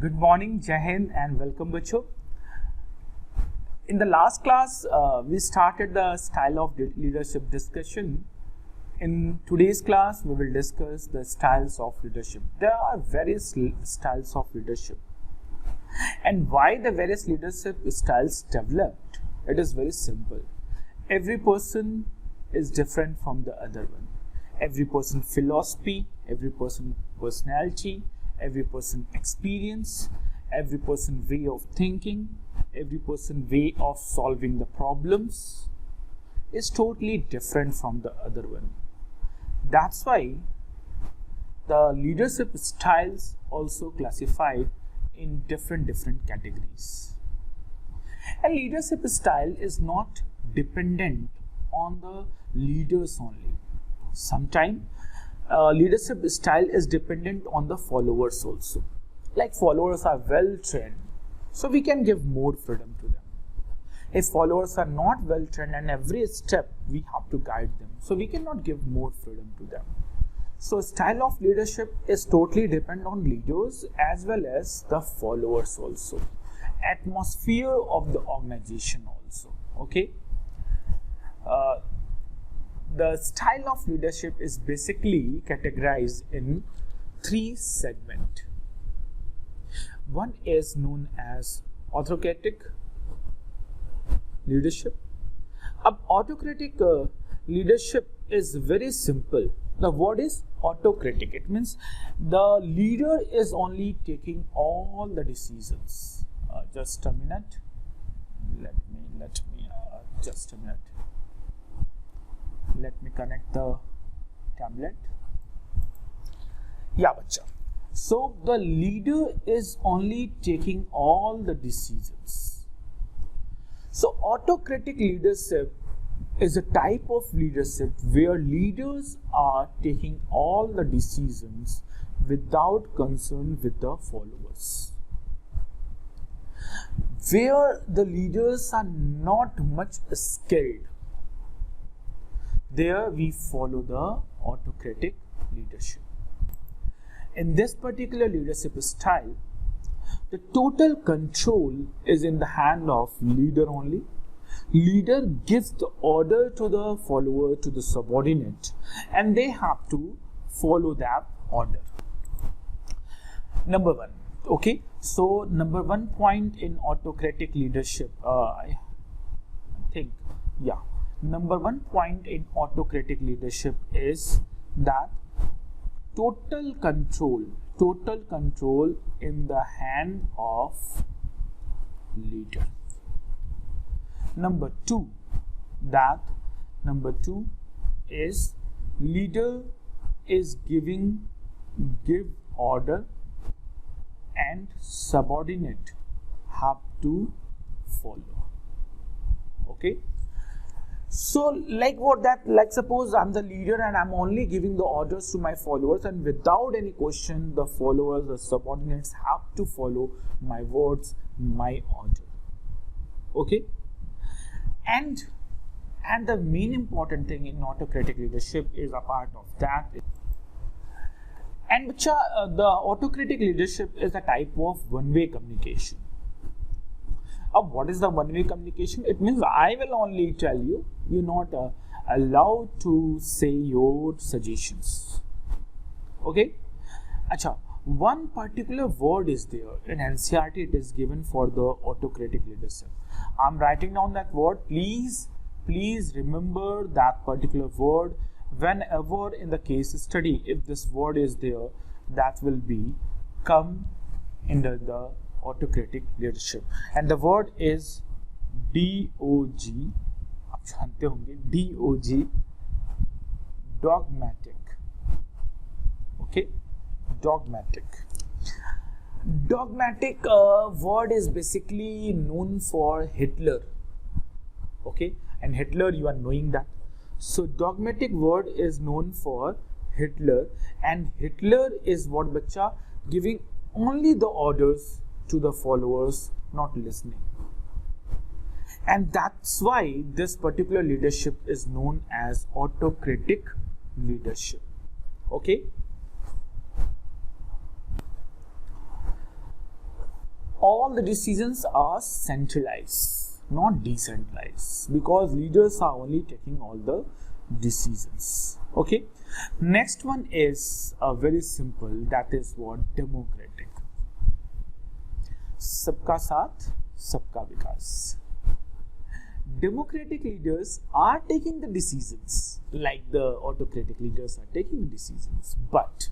Good morning, Jai Hind, and welcome, Bacho. In the last class, we started the style of leadership discussion. In today's class, we will discuss the styles of leadership. There are various styles of leadership. And why the various leadership styles developed? It is very simple. Every person is different from the other one. Every person philosophy, every person personality, every person experience, every person way of thinking, every person way of solving the problems is totally different from the other one. That's why the leadership styles also classified in different categories. And leadership style is not dependent on the leaders only. Sometimes leadership style is dependent on the followers also. Like followers are well trained, so we can give more freedom to them. If followers are not well trained and every step we have to guide them, so we cannot give more freedom to them. So style of leadership is totally dependent on leaders as well as the followers also. Atmosphere of the organization also. Okay. The style of leadership is basically categorized in three segments. One is known as autocratic leadership. Autocratic leadership is very simple. The word is autocratic. It means the leader is only taking all the decisions. Just a minute. Let me just a minute. Let me connect the tablet. Yeah, bacha. So the leader is only taking all the decisions. So autocratic leadership is a type of leadership where leaders are taking all the decisions without concern with the followers. Where the leaders are not much skilled, there we follow the autocratic leadership. In this particular leadership style, the total control is in the hand of leader only. Leader gives the order to the follower, to the subordinate, and they have to follow that order. Number one. Okay, so number 1 point in autocratic leadership, I think, yeah. Number 1 point in autocratic leadership is that total control in the hand of leader. Number 2 is leader is give order and subordinate have to follow. Okay. So like suppose I'm the leader and I'm only giving the orders to my followers, and without any question the followers, the subordinates have to follow my words, my order. Okay. And the main important thing in autocratic leadership is a part of that. And the autocratic leadership is a type of one-way communication. What is the one-way communication? It means I will only tell you, you're not allowed to say your suggestions. Okay? One particular word is there in NCERT. It is given for the autocratic leadership. I'm writing down that word. Please remember that particular word. Whenever in the case study, if this word is there, that will be come under the autocratic leadership, and the word is DOG. आप जानते होंगे DOG, dogmatic. Okay, dogmatic. Dogmatic word is basically known for Hitler. Okay, and Hitler, you are knowing that. So dogmatic word is known for Hitler, and Hitler is what bacha giving only the orders to the followers, not listening. And that's why this particular leadership is known as autocratic leadership. Okay. all the decisions are centralized, not decentralized, because leaders are only taking all the decisions. Okay. Next one is very simple, that is what? Democratic. Sabka saath, sabka vikas. Democratic leaders are taking the decisions like the autocratic leaders are taking the decisions, but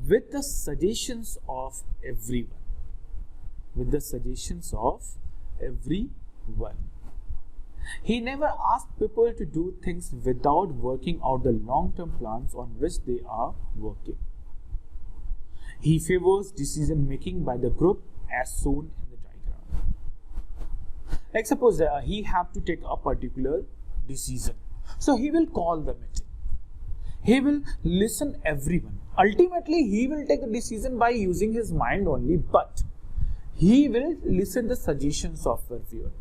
with the suggestions of everyone. With the suggestions of everyone. He never asked people to do things without working out the long-term plans on which they are working. He favors decision making by the group as shown in the diagram. Like suppose he have to take a particular decision. So he will call the meeting. He will listen everyone. Ultimately, he will take a decision by using his mind only, but he will listen the suggestions of everyone.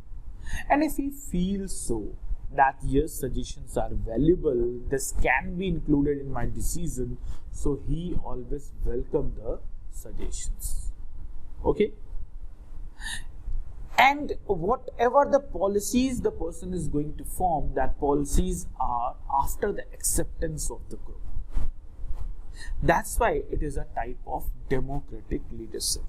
And if he feels so that yes, suggestions are valuable, this can be included in my decision, so he always welcome the suggestions. Okay. And whatever the policies the person is going to form, that policies are after the acceptance of the group. That's why it is a type of democratic leadership.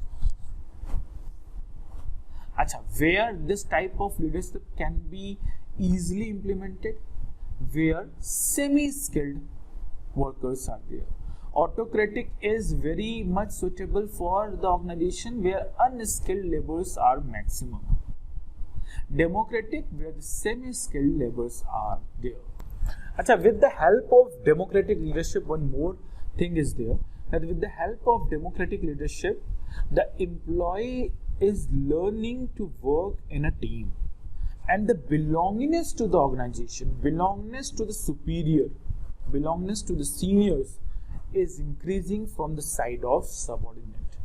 Acha, where this type of leadership can be easily implemented, where semi-skilled workers are there. Autocratic is very much suitable for the organization where unskilled laborers are maximum. Democratic, where the semi-skilled laborers are there. Acha, with the help of democratic leadership, one more thing is there, that with the help of democratic leadership, the employee is learning to work in a team, and the belongingness to the organization, belongingness to the superior, belongingness to the seniors is increasing from the side of subordinate,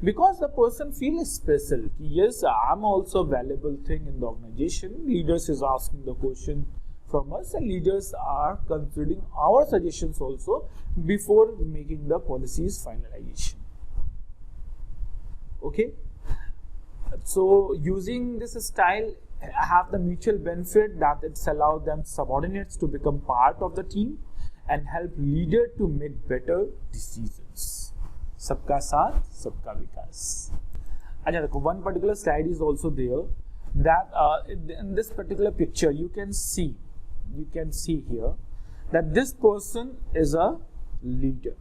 because the person feels special. Yes, I'm also a valuable thing in the organization. Leaders is asking the question from us, and leaders are considering our suggestions also before making the policies finalization. Okay, so using this style have the mutual benefit that it's allowed them subordinates to become part of the team and help leader to make better decisions. Sabka saath, sabka vikas. One particular slide is also there, that in this particular picture you can see here that this person is a leader.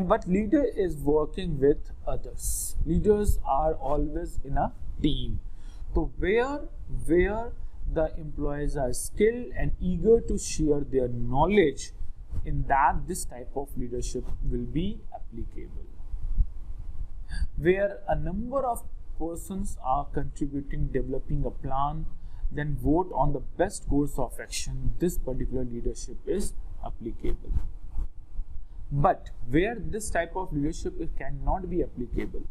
But leader is working with others. Leaders are always in a team. So where the employees are skilled and eager to share their knowledge, in that this type of leadership will be applicable. Where a number of persons are contributing, developing a plan, then vote on the best course of action, this particular leadership is applicable. But where this type of leadership cannot be applicable,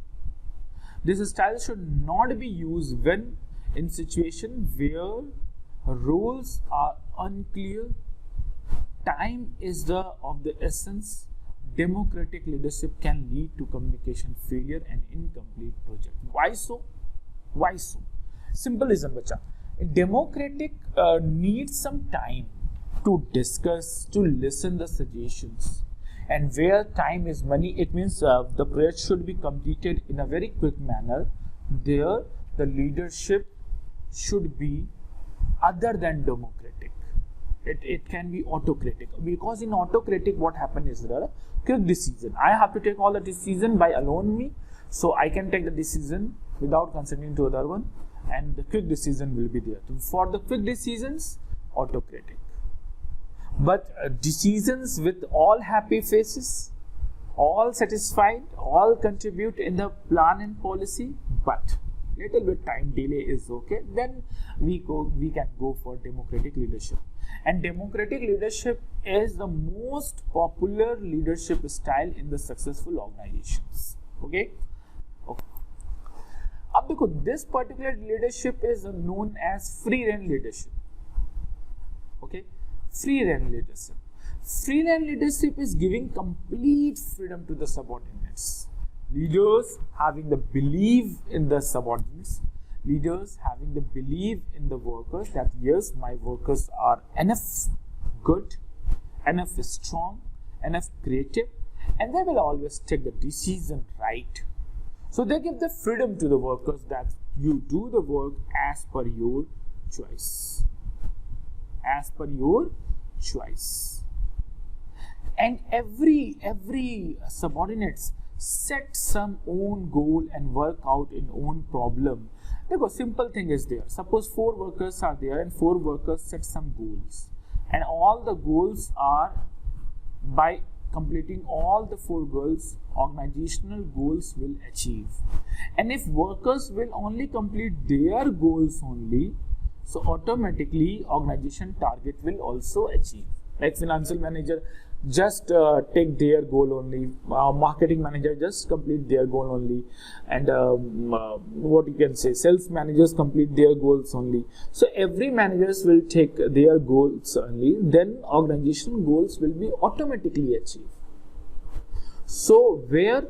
this style should not be used when in situation where roles are unclear, time is of the essence. Democratic leadership can lead to communication failure and incomplete project. Why so? Why so? Simple reason, bacha. Democratic needs some time to discuss, to listen the suggestions. And where time is money, it means the project should be completed in a very quick manner. There, the leadership should be other than democratic. It can be autocratic, because in autocratic what happens is there quick decision. I have to take all the decision by alone me, so I can take the decision without consenting to other one, and the quick decision will be there. So for the quick decisions, autocratic. But decisions with all happy faces, all satisfied, all contribute in the plan and policy, but little bit time delay is okay, then we can go for democratic leadership. And democratic leadership is the most popular leadership style in the successful organizations. Okay. Because this particular leadership is known as free rein leadership. Okay. Free rein leadership. Free rein leadership is giving complete freedom to the subordinates. Leaders having the belief in the subordinates, leaders having the belief in the workers that yes, my workers are enough good, enough strong, enough creative, and they will always take the decision right. So they give the freedom to the workers that you do the work as per your choice. As per your choice. And every subordinates set some own goal and work out in own problem. Because simple thing is there. Suppose 4 workers are there and 4 workers set some goals. And all the goals are by completing all the 4 goals, organizational goals will achieve. And if workers will only complete their goals only, so automatically organization target will also achieve. Like financial manager just take their goal only, marketing manager just complete their goal only, and what you can say, sales managers complete their goals only. So every managers will take their goals only, then organizational goals will be automatically achieved. So where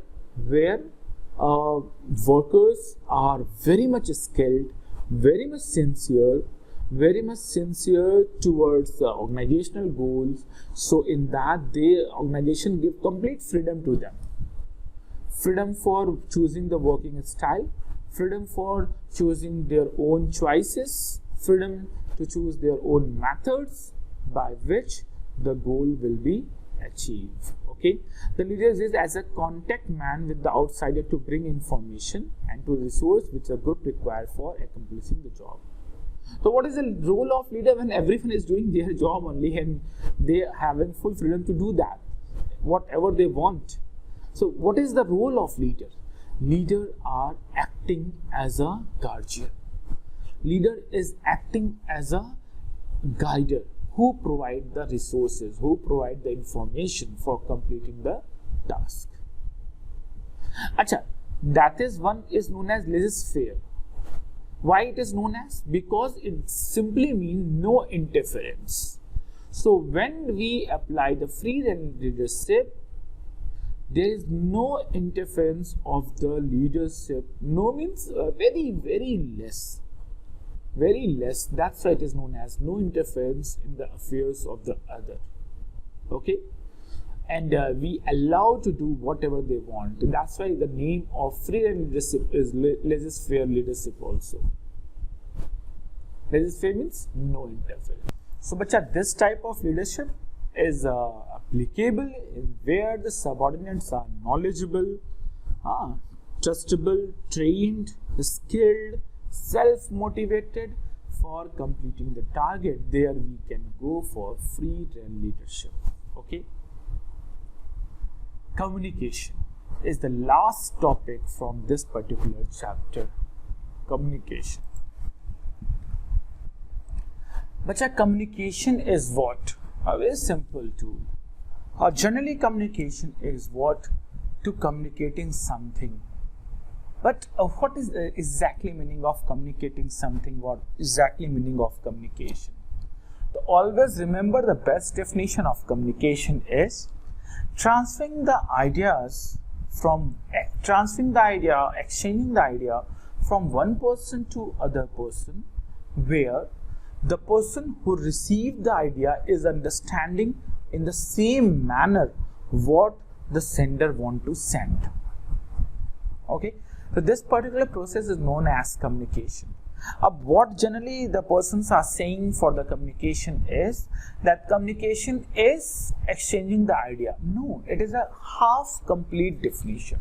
workers are very much skilled, very much sincere towards the organizational goals, so in that the organization give complete freedom to them. Freedom for choosing the working style, freedom for choosing their own choices, freedom to choose their own methods by which the goal will be achieved. Okay, the leader is as a contact man with the outsider to bring information and to resource which a group requires for accomplishing the job. So what is the role of leader when everyone is doing their job only and they are having full freedom to do that, whatever they want? So what is the role of leader? Leader are acting as a guardian. Leader is acting as a guider who provide the resources, who provide the information for completing the task. Acha, that is one is known as laissez-faire. Why it is known as? Because it simply means no interference. So when we apply the free leadership, there is no interference of the leadership. No means very less. Very less. That's why it is known as no interference in the affairs of the other. Okay? And we allow to do whatever they want. That's why the name of free leadership is laissez-faire leadership also. Laissez-faire means no interference. So, bacha, this type of leadership is applicable where the subordinates are knowledgeable, trustable, trained, skilled, self-motivated for completing the target. There we can go for free leadership. Okay. Communication is the last topic from this particular chapter. Communication. Bacha, communication is what? A very simple tool. Generally, communication is what? To communicating something. But what is exactly meaning of communicating something? What exactly meaning of communication? So always remember the best definition of communication is exchanging the idea from one person to other person, where the person who received the idea is understanding in the same manner what the sender want to send. Okay, so this particular process is known as communication. What generally the persons are saying for the communication is that communication is exchanging the idea. No, it is a half complete definition.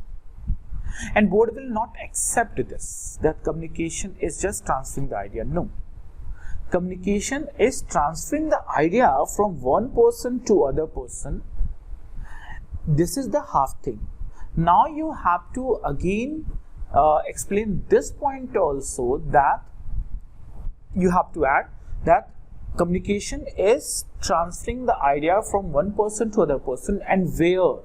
And board will not accept this, that communication is just transferring the idea. No. Communication is transferring the idea from one person to other person. This is the half thing. Now you have to again explain this point also, that you have to add that communication is transferring the idea from one person to other person, and where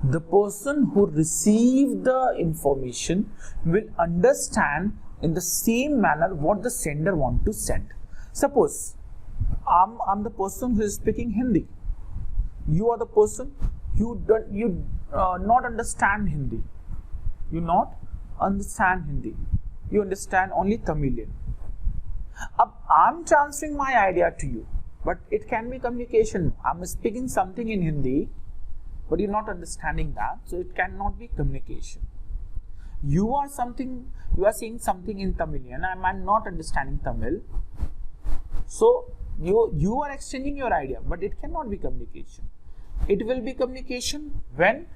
the person who received the information will understand in the same manner what the sender want to send. Suppose I'm the person who is speaking Hindi. You are the person you not understand Hindi. You not understand Hindi. You understand only Tamilian. I'm transferring my idea to you, but it can be communication. I'm speaking something in Hindi, but you're not understanding that, so it cannot be communication. You are saying something in Tamilian, I'm not understanding Tamil. So you are exchanging your idea, but it cannot be communication. It will be communication when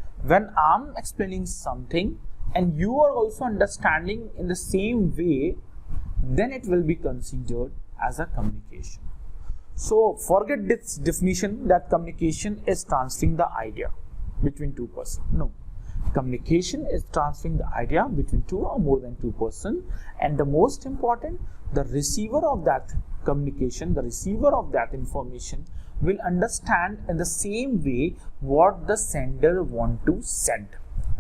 I'm explaining something and you are also understanding in the same way, then it will be considered as a communication. So forget this definition that communication is transferring the idea between two persons. No. Communication is transferring the idea between two or more than two persons, and the most important, the receiver of that communication, the receiver of that information will understand in the same way what the sender want to send.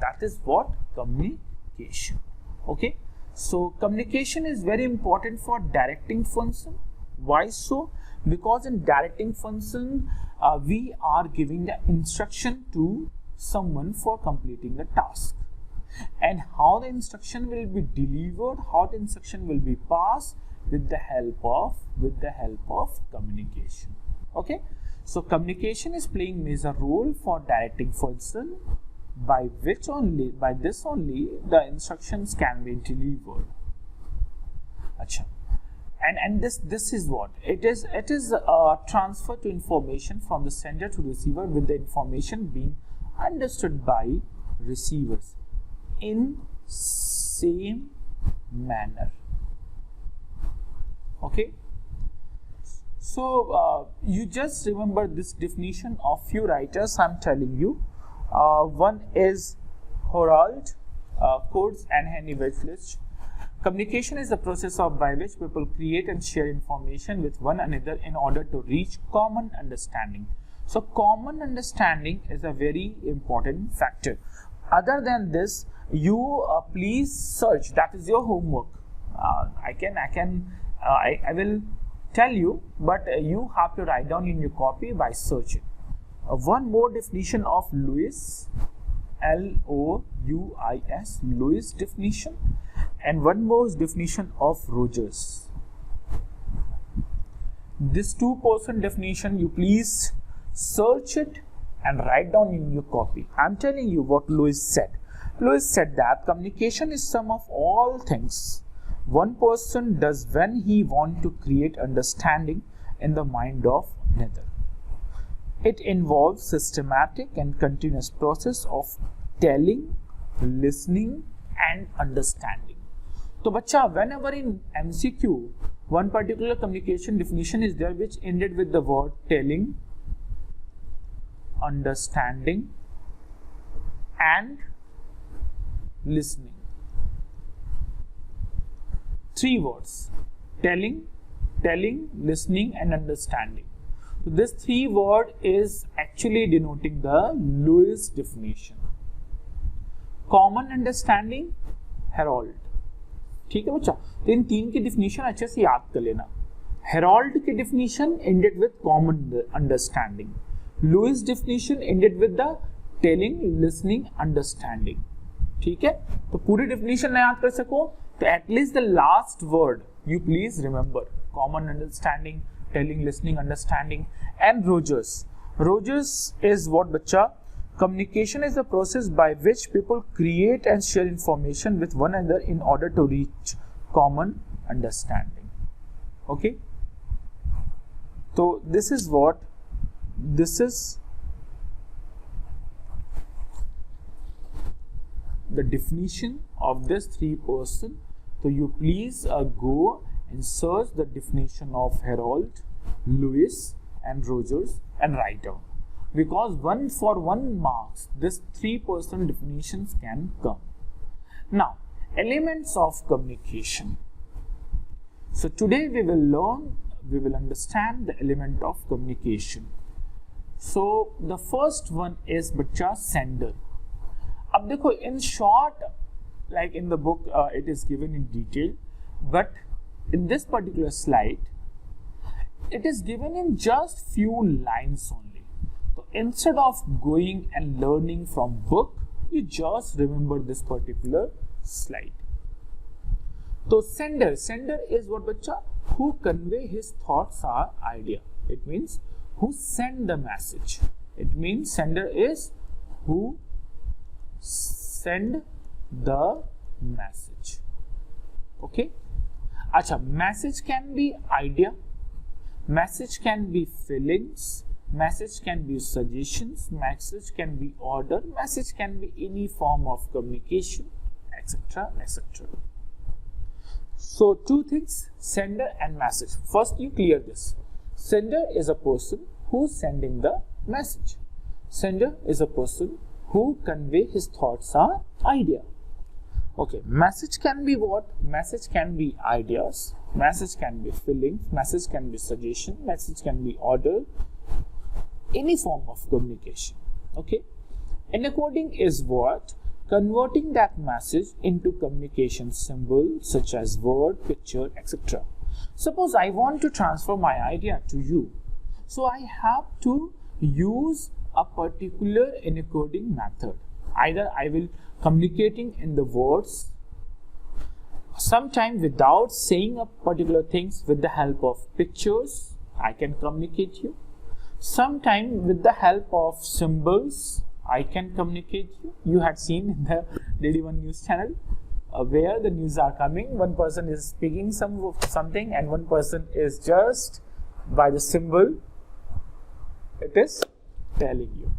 That is what communication. Okay, so communication is very important for directing function. Why so? Because in directing function we are giving the instruction to someone for completing the task, and how the instruction will be delivered, how the instruction will be passed with the help of communication. Okay, so communication is playing major role for directing function, by this only the instructions can be delivered. Acha. And this is what it is a transfer to information from the sender to receiver, with the information being understood by receivers in same manner. Okay, so you just remember this definition of few writers I'm telling you. One is Harold Kurtz and Henry Wechslich. Communication is the process by which people create and share information with one another in order to reach common understanding. So common understanding is a very important factor. Other than this, you please search. That is your homework. I will tell you, but you have to write down in your copy by searching. One more definition of Lewis, L-O-U-I-S, Lewis definition, and one more definition of Rogers. This two-person definition, you please search it and write down in your copy. I'm telling you what Lewis said. Lewis said that communication is sum of all things one person does when he wants to create understanding in the mind of another. It involves systematic and continuous process of telling, listening and understanding. So bacha, whenever in MCQ one particular communication definition is there which ended with the word telling, understanding and listening. Three words: telling, listening and understanding. So this three word is actually denoting the Lewis definition. Common understanding, Harold. ठीक है बच्चा, तो इन तीन की definition अच्छे से याद कर लेना. हेरोल्ड की definition ended with common understanding. Louis definition ended with the telling, listening, understanding. ठीक है, तो पूरी डिफिनीशन ना याद कर सको तो at least the last word you please remember. Common understanding, telling, listening, understanding. And Rogers is what बच्चा? Communication is the process by which people create and share information with one another in order to reach common understanding. Okay? So this is the definition of this three person. So you please go and search the definition of Harold, Lewis and Rogers and write down. Because for one marks, this three-person definitions can come. Now, elements of communication. So today we will understand the element of communication. So the first one is बच्चा sender. अब देखो, in short, like in the book, it is given in detail, but in this particular slide, it is given in just few lines only. Instead of going and learning from book, You just remember this particular slide. So sender is what bacha? Who convey his thoughts or idea. It means who send the message. It means sender is who send the message. Okay. Acha, message can be idea, message can be feelings, message can be suggestions, message can be order, message can be any form of communication, etc., etc. So two things, sender and message. First you clear this. Sender is a person who's sending the message. Sender is a person who convey his thoughts or idea. Okay, message can be what? Message can be ideas, message can be feelings, message can be suggestion, message can be order, any form of communication. Okay, encoding is what? Converting that message into communication symbols such as word, picture, etc. Suppose I want to transfer my idea to you, so I have to use a particular encoding method. Either I will communicating in the words, sometimes without saying a particular things, with the help of pictures I can communicate you, sometimes with the help of symbols I can communicate you. You had seen in the DD1 news channel where the news are coming, one person is speaking something and one person is just by the symbol it is telling you.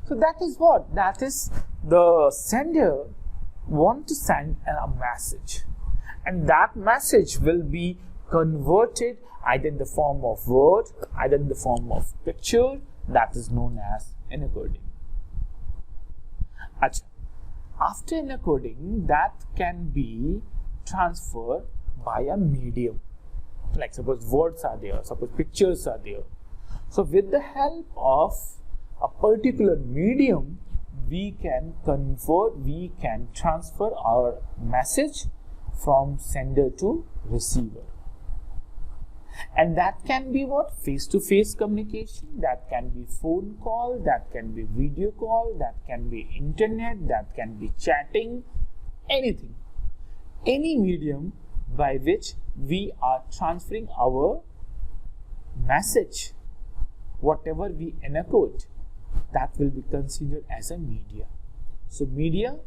So that is what? That is the sender want to send a message, and that message will be converted either in the form of word, either in the form of picture. That is known as encoding. After encoding, that can be transferred by a medium. Like suppose words are there, suppose pictures are there. So with the help of a particular medium, we can convert, we can transfer our message from sender to receiver. And that can be what? Face-to-face communication, that can be phone call, that can be video call, that can be internet, that can be chatting, anything. Any medium by which we are transferring our message, whatever we encode, that will be considered as a media. So media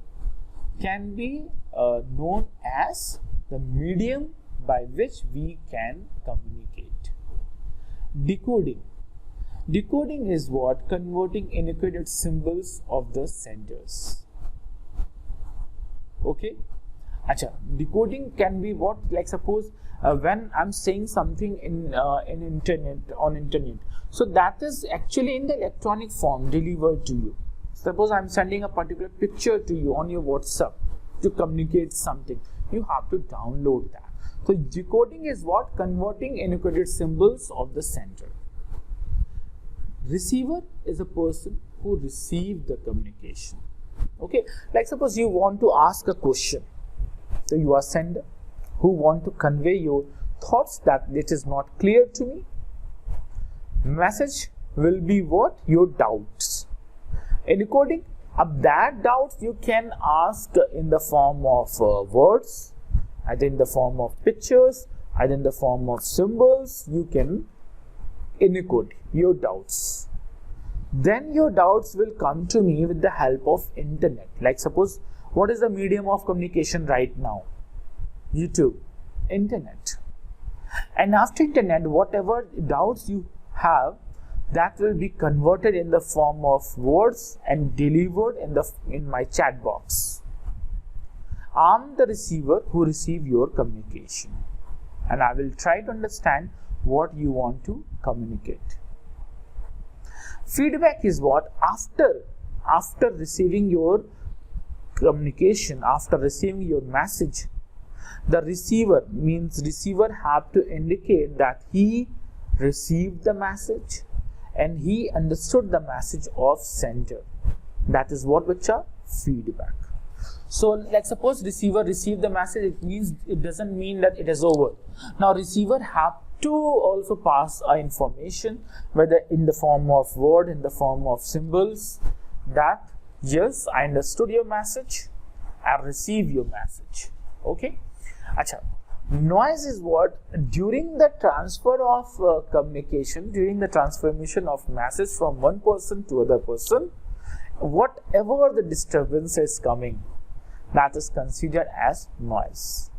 can be known as the medium by which we can communicate. Decoding. Decoding is what? Converting encoded symbols of the senders. Okay? Acha, decoding can be what? Like suppose when I'm saying something in internet, so that is actually in the electronic form delivered to you. Suppose I'm sending a particular picture to you on your WhatsApp to communicate something. You have to download that. So decoding is what? Converting encoded symbols of the sender. Receiver is a person who received the communication. Okay, like suppose you want to ask a question. So you are sender who want to convey your thoughts that it is not clear to me. Message will be what? Your doubts. Encoding of that doubts you can ask in the form of words, either in the form of pictures, either in the form of symbols. You can encode your doubts. Then your doubts will come to me with the help of internet. Like suppose, what is the medium of communication right now? YouTube, internet. And after internet, whatever doubts you have, that will be converted in the form of words and delivered in my chat box. I'm the receiver who receive your communication, and I will try to understand what you want to communicate. Feedback is what? After receiving your communication, after receiving your message, the receiver have to indicate that he received the message and he understood the message of sender. That is what which are feedback. So let's suppose receiver received the message. It doesn't mean that it is over. Now receiver have to also pass information, whether in the form of word, in the form of symbols, that Yes, I understood your message. I receive your message. Okay. Acha. Noise is what during the transfer of communication, during the transformation of message from one person to other person, whatever the disturbance is coming, that is considered as noise.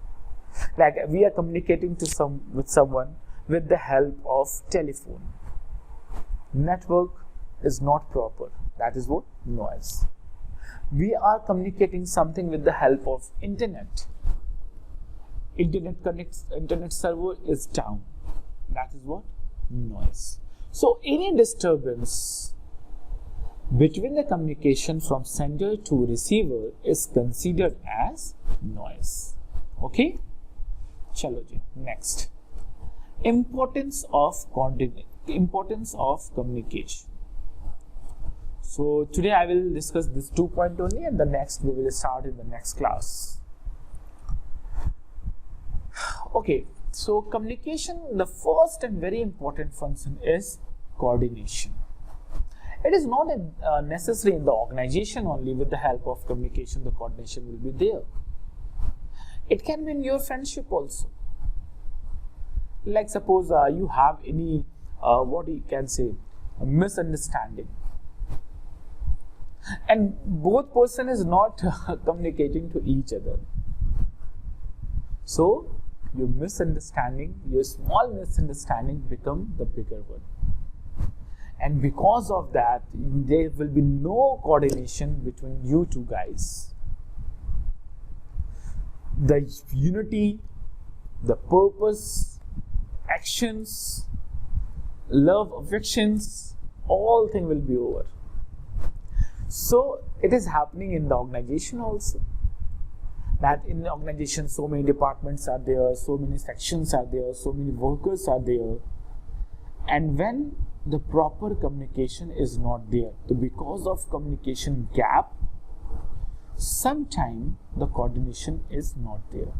Like we are communicating with someone with the help of telephone. Network is not proper. That is what? Noise. We are communicating something with the help of internet. Internet server is down. That is what? Noise. So any disturbance between the communication from sender to receiver is considered as noise. Okay? Chalo ji. Next. Importance of communication. So today I will discuss this 2 point only, and the next we will start in the next class. Okay, so communication, the first and very important function is coordination. It is not necessary in the organization only. With the help of communication, the coordination will be there. It can be in your friendship also. Like suppose you have any, what you can say, a misunderstanding. And both person is not communicating to each other. So, your misunderstanding, your small misunderstanding become the bigger one. And because of that, there will be no coordination between you two guys. The unity, the purpose, actions, love, affections, all things will be over. So it is happening in the organization also. That in the organization so many departments are there, so many sections are there, so many workers are there. And when the proper communication is not there, so because of communication gap, sometimes the coordination is not there.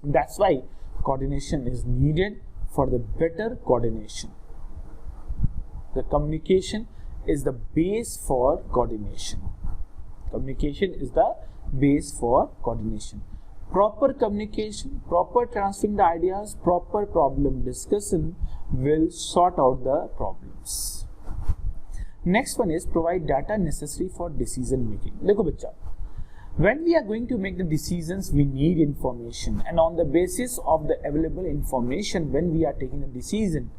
That's why coordination is needed for the better coordination. The communication is the base for coordination. Communication is the base for coordination. Proper communication, proper transferring the ideas, proper problem discussion will sort out the problems. Next one is provide data necessary for decision making. Dekho bachcha, when we are going to make the decisions, we need information, and on the basis of the available information, when we are taking a decision,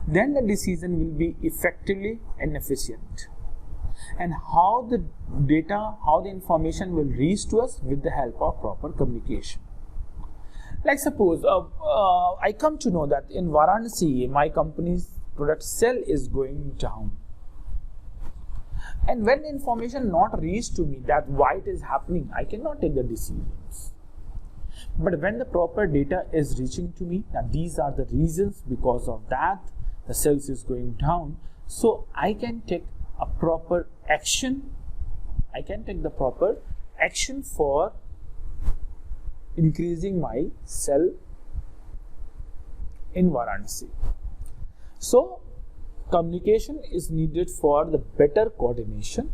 then the decision will be effectively and efficient. And how the data, how the information will reach to us with the help of proper communication. Like suppose I come to know that in Varanasi, my company's product sale is going down. And when the information not reached to me that why it is happening, I cannot take the decisions. But when the proper data is reaching to me, that these are the reasons, because of that the sales is going down, so I can take a proper action. I can take the proper action for increasing my sale in Varanasi. So communication is needed for the better coordination,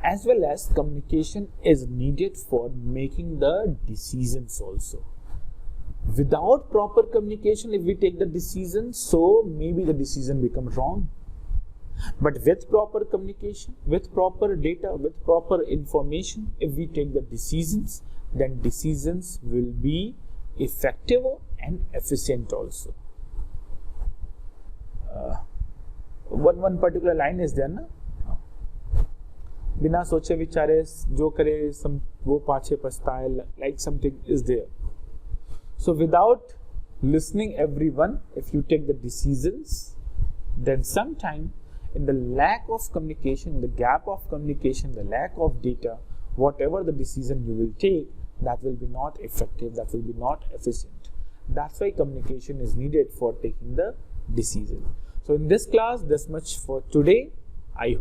as well as communication is needed for making the decisions also. Without proper communication, if we take the decision, so maybe the decision becomes wrong. But with proper communication, with proper data, with proper information, if we take the decisions, then decisions will be effective and efficient also. One particular line is there, na? बिना सोचे विचारे जो करे वो पाछे पछताए, like something is there. So without listening everyone, if you take the decisions, then sometime in the lack of communication, the gap of communication, the lack of data, whatever the decision you will take, that will be not effective, that will be not efficient. That's why communication is needed for taking the decision. So in this class, this much for today. I